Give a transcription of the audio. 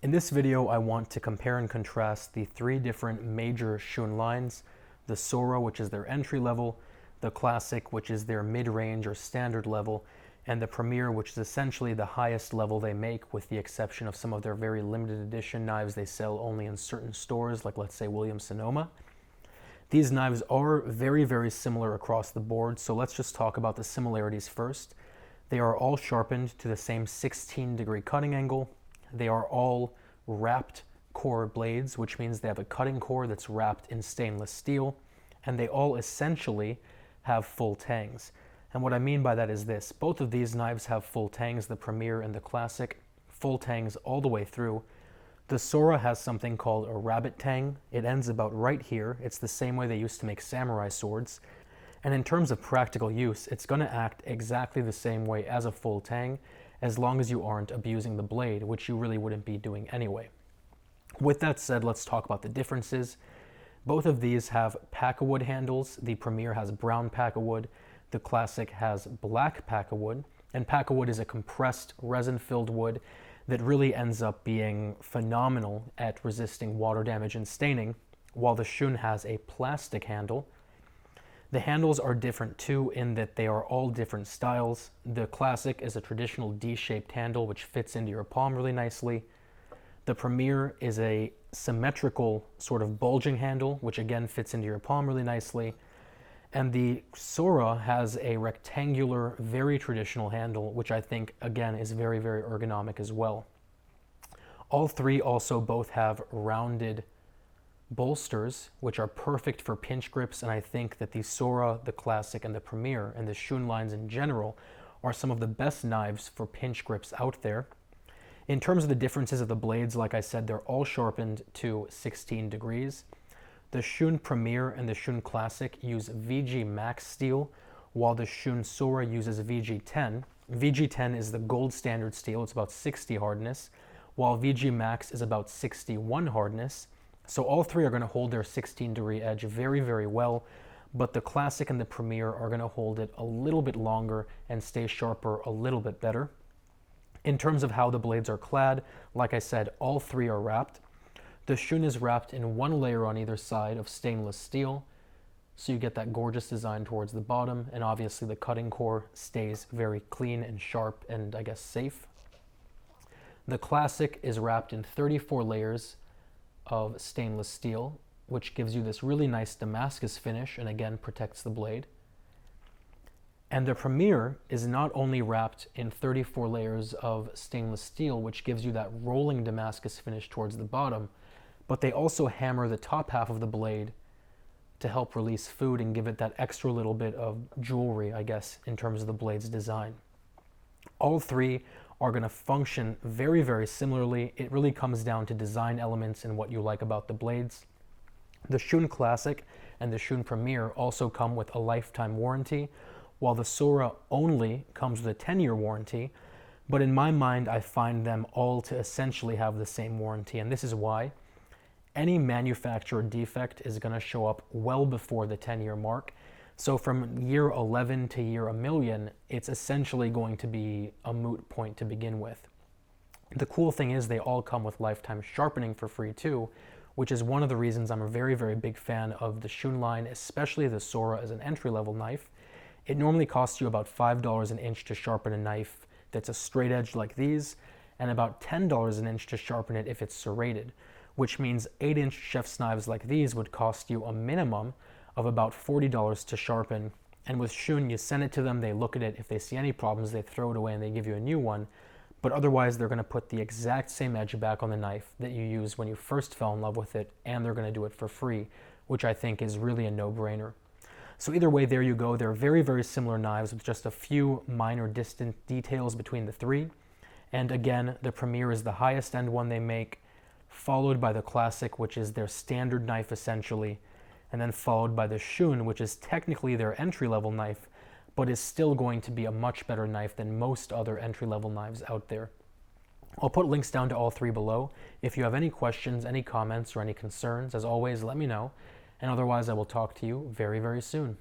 In this video, I want to compare and contrast the three different major Shun lines: the Sora, which is their entry level, the Classic, which is their mid-range or standard level, and the Premier, which is essentially the highest level they make, with the exception of some of their very limited edition knives they sell only in certain stores, like let's say Williams-Sonoma. These knives are very, very similar across the board, so let's just talk about the similarities first. They are all sharpened to the same 16-degree cutting angle. They are all wrapped core blades, which means they have a cutting core that's wrapped in stainless steel, and they all essentially have full tangs. And what I mean by that is this: both of these knives have full tangs, the Premier and the Classic, full tangs all the way through. The Sora has something called a rabbit tang. It ends about right here. It's the same way they used to make samurai swords. And in terms of practical use, it's going to act exactly the same way as a full tang, as long as you aren't abusing the blade, which you really wouldn't be doing anyway. With that said, let's talk about the differences. Both of these have pack-a-wood handles. The Premier has brown pack-a-wood. The Classic has black pack-a-wood. And pack-a-wood is a compressed resin-filled wood that really ends up being phenomenal at resisting water damage and staining, while the Shun has a plastic handle. The handles are different too, in that they are all different styles. The Classic is a traditional D-shaped handle which fits into your palm really nicely. The Premier is a symmetrical sort of bulging handle which again fits into your palm really nicely. And the Sora has a rectangular, very traditional handle, which I think again is very, very ergonomic as well. All three also both have rounded bolsters, which are perfect for pinch grips, and I think that the Sora, the Classic, and the Premier, and the Shun lines in general, are some of the best knives for pinch grips out there. In terms of the differences of the blades, like I said, they're all sharpened to 16 degrees. The Shun Premier and the Shun Classic use VG Max steel, while the Shun Sora uses VG10. VG10 is the gold standard steel. It's about 60 hardness, while VG Max is about 61 hardness. So all three are going to hold their 16-degree edge very, very well, but the Classic and the Premier are going to hold it a little bit longer and stay sharper a little bit better. In terms of how the blades are clad, like I said, all three are wrapped. The Shun is wrapped in one layer on either side of stainless steel, so you get that gorgeous design towards the bottom, and obviously the cutting core stays very clean and sharp and, I guess, safe. The Classic is wrapped in 34 layers of stainless steel, which gives you this really nice Damascus finish and again protects the blade. And the Premier is not only wrapped in 34 layers of stainless steel, which gives you that rolling Damascus finish towards the bottom, but they also hammer the top half of the blade to help release food and give it that extra little bit of jewelry, I guess, in terms of the blade's design. All three are going to function very, very similarly. It really comes down to design elements and what you like about the blades. The Shun Classic and the Shun Premier also come with a lifetime warranty, while the Sora only comes with a 10-year warranty. But in my mind, I find them all to essentially have the same warranty, and this is why. Any manufacturer defect is going to show up well before the 10-year mark. So from year 11 to year 1,000,000, it's essentially going to be a moot point to begin with. The cool thing is they all come with lifetime sharpening for free too, which is one of the reasons I'm a very, very big fan of the Shun line, especially the Sora as an entry-level knife. It normally costs you about $5 an inch to sharpen a knife that's a straight edge like these, and about $10 an inch to sharpen it if it's serrated, which means 8-inch chef's knives like these would cost you a minimum of about $40 to sharpen. And with Shun, you send it to them, they look at it. If they see any problems, they throw it away and they give you a new one. But otherwise, they're going to put the exact same edge back on the knife that you used when you first fell in love with it, and they're going to do it for free, which I think is really a no-brainer. So either way, there you go. They're very, very similar knives with just a few minor distant details between the three. And again, the Premier is the highest end one they make, followed by the Classic, which is their standard knife essentially, and then followed by the Shun, which is technically their entry-level knife, but is still going to be a much better knife than most other entry-level knives out there. I'll put links down to all three below. If you have any questions, any comments, or any concerns, as always, let me know. And otherwise, I will talk to you very, very soon.